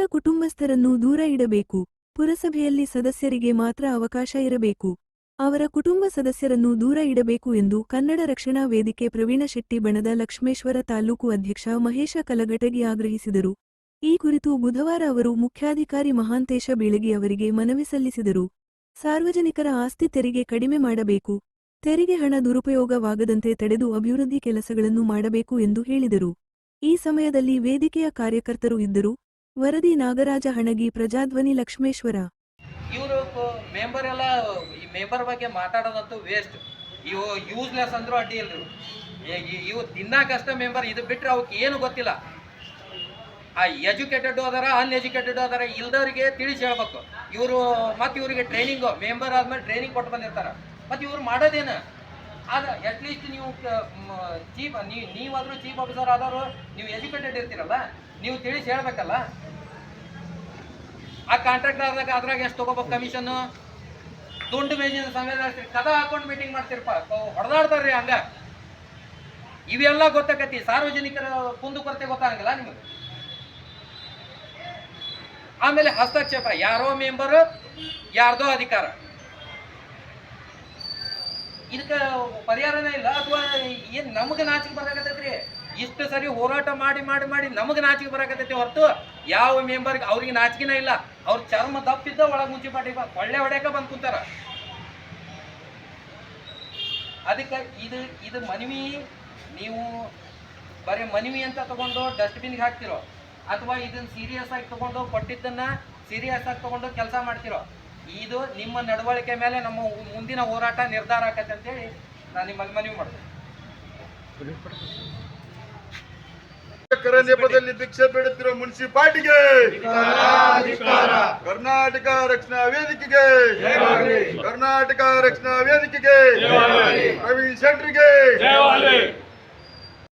ಅವರ ಕುಟುಂಬಸ್ಥರನ್ನು ದೂರ ಇಡಬೇಕು. ಪುರಸಭೆಯಲ್ಲಿ ಸದಸ್ಯರಿಗೆ ಮಾತ್ರ ಅವಕಾಶ ಇರಬೇಕು. ಅವರ ಕುಟುಂಬ ಸದಸ್ಯರನ್ನು ದೂರ ಇಡಬೇಕು ಎಂದು ಕನ್ನಡ ರಕ್ಷಣಾ ವೇದಿಕೆ ಪ್ರವೀಣ ಶೆಟ್ಟಿ ಬಣದ ಲಕ್ಷ್ಮೇಶ್ವರ ತಾಲೂಕು ಅಧ್ಯಕ್ಷ ಮಹೇಶ ಕಲಘಟಗಿ ಆಗ್ರಹಿಸಿದರು. ಈ ಕುರಿತು ಬುಧವಾರ ಅವರು ಮುಖ್ಯಾಧಿಕಾರಿ ಮಹಾಂತೇಶ ಬೀಳಗಿ ಅವರಿಗೆ ಮನವಿ ಸಲ್ಲಿಸಿದರು. ಸಾರ್ವಜನಿಕರ ಆಸ್ತಿ ತೆರಿಗೆ ಕಡಿಮೆ ಮಾಡಬೇಕು, ತೆರಿಗೆ ಹಣ ದುರುಪಯೋಗವಾಗದಂತೆ ತಡೆದು ಅಭಿವೃದ್ಧಿ ಕೆಲಸಗಳನ್ನು ಮಾಡಬೇಕು ಎಂದು ಹೇಳಿದರು. ಈ ಸಮಯದಲ್ಲಿ ವೇದಿಕೆಯ ಕಾರ್ಯಕರ್ತರು ಇದ್ದರು. ವರದಿ ನಾಗರಾಜ ಹಣಗಿ, ಪ್ರಜಾಧ್ವನಿ, ಲಕ್ಷ್ಮೇಶ್ವರ. ಇವರು ಮೆಂಬರ್ ಎಲ್ಲ ಈ ಮೆಂಬರ್ ಬಗ್ಗೆ ಮಾತಾಡೋದಂತೂ ವೇಸ್ಟ್. ಇವು ಯೂಸ್ಲೆಸ್ ಅಂದ್ರೂ ಅಡ್ಡಿ ಇಲ್ರಿ. ಇವು ತಿನ್ನಕಷ್ಟ ಮೆಂಬರ್, ಇದು ಬಿಟ್ಟರೆ ಅವಕ್ಕೆ ಏನು ಗೊತ್ತಿಲ್ಲ. ಆ ಎಜುಕೇಟೆಡ್ ಅದಾರ, ಅನ್ಎಜುಕೇಟೆಡ್ ಅದಾರ, ಇಲ್ದವರಿಗೆ ತಿಳಿಸಿ ಹೇಳ್ಬೇಕು. ಇವರು ಮತ್ತು ಇವರಿಗೆ ಟ್ರೈನಿಂಗು ಮೆಂಬರ್ ಆದ್ಮೇಲೆ ಟ್ರೈನಿಂಗ್ ಕೊಟ್ಟು ಬಂದಿರ್ತಾರೆ. ಮತ್ತು ಇವ್ರು ಮಾಡೋದೇನು ಆದ ಅಟ್ಲೀಸ್ಟ್ ನೀವು ನೀವಾದರೂ ಚೀಫ್ ಆಫೀಸರ್ ಆದವರು, ನೀವು ಎಜುಕೇಟೆಡ್ ಇರ್ತೀರಲ್ಲ, ನೀವು ತಿಳಿಸಿ ಹೇಳ್ಬೇಕಲ್ಲ. ಆ ಕಾಂಟ್ರಾಕ್ಟ್ ಆದಾಗ ಅದ್ರಾಗ ಎಷ್ಟು ತೊಗೋಬೇಕು ಕಮಿಷನ್ನು? ದುಂಡು ಮೇಜಿನ ಸಮಯ ಕದ ಹಾಕೊಂಡು ಮೀಟಿಂಗ್ ಮಾಡ್ತಿರಪ್ಪ, ಹೊಡೆದಾಡ್ತಾರ್ರಿ ಹಂಗ. ಇವೆಲ್ಲ ಗೊತ್ತಾಕತಿ. ಸಾರ್ವಜನಿಕರ ಕುಂದುಕೊರತೆ ಗೊತ್ತಾಗಂಗಿಲ್ಲ ನಿಮಗೆ. ಆಮೇಲೆ ಹಸ್ತಕ್ಷೇಪ, ಯಾರೋ ಮೆಂಬರು ಯಾರ್ದೋ ಅಧಿಕಾರ, ಇದಕ್ಕೆ ಪರಿಹಾರನೇ ಇಲ್ಲ. ಅಥವಾ ಏನು ನಮಗೆ ನಾಚಿಕೆ ಬರಾಕತ್ತೈತ್ರಿ? ಇಷ್ಟು ಸರಿ ಹೋರಾಟ ಮಾಡಿ ಮಾಡಿ ಮಾಡಿ ನಮಗೆ ನಾಚಿಕೆ ಬರಾಕತ್ತೈತಿ ಹೊರತು ಯಾವ ಮೆಂಬರ್ಗೆ ಅವ್ರಿಗೆ ನಾಚಿಕೆನೇ ಇಲ್ಲ. ಅವ್ರ ಚರ್ಮ ದಪ್ಪಿದ್ದ ಒಳಗೆ ಮುಂಚೆ ಪಾಟಿ ಕೊಳ್ಳೆ ಹೊಡ್ಯಾಕ ಬಂದು ಕುಂತಾರ. ಅದಕ್ಕೆ ಇದು ಮನವಿ ನೀವು ಬರೀ ಮನವಿ ಅಂತ ತಗೊಂಡು ಡಸ್ಟ್ಬಿನ್ಗೆ ಹಾಕ್ತಿರೋ, ಅಥವಾ ಇದನ್ನ ಸೀರಿಯಸ್ ಆಗಿ ತಗೊಂಡು ಕೊಟ್ಟಿದ್ದನ್ನ ಸೀರಿಯಸ್ ಆಗಿ ತಗೊಂಡು ಕೆಲಸ ಮಾಡ್ತಿರೋ, ಇದು ನಿಮ್ಮ ನಡವಳಿಕೆ ಮೇಲೆ ನಮ್ಮ ಮುಂದಿನ ಹೋರಾಟ ನಿರ್ಧಾರ ಆಕತ್ತೆ ಅಂತೇಳಿ ನಾನು ನಿಮ್ಮಲ್ಲಿ ಮನವಿ ಮಾಡ್ತೀನಿ. ನೆಪದಲ್ಲಿ ಭಿಕ್ಷೆ ಬೇಡುತ್ತಿರುವ ಮುನ್ಸಿಪಾಲಿಟಿಗೆ, ಕರ್ನಾಟಕ ರಕ್ಷಣಾ ವೇದಿಕೆಗೆ, ಕರ್ನಾಟಕ ರಕ್ಷಣಾ ವೇದಿಕೆಗೆ, ಪ್ರವೀಣ್ ಶೆಟ್ಟಿಗೆ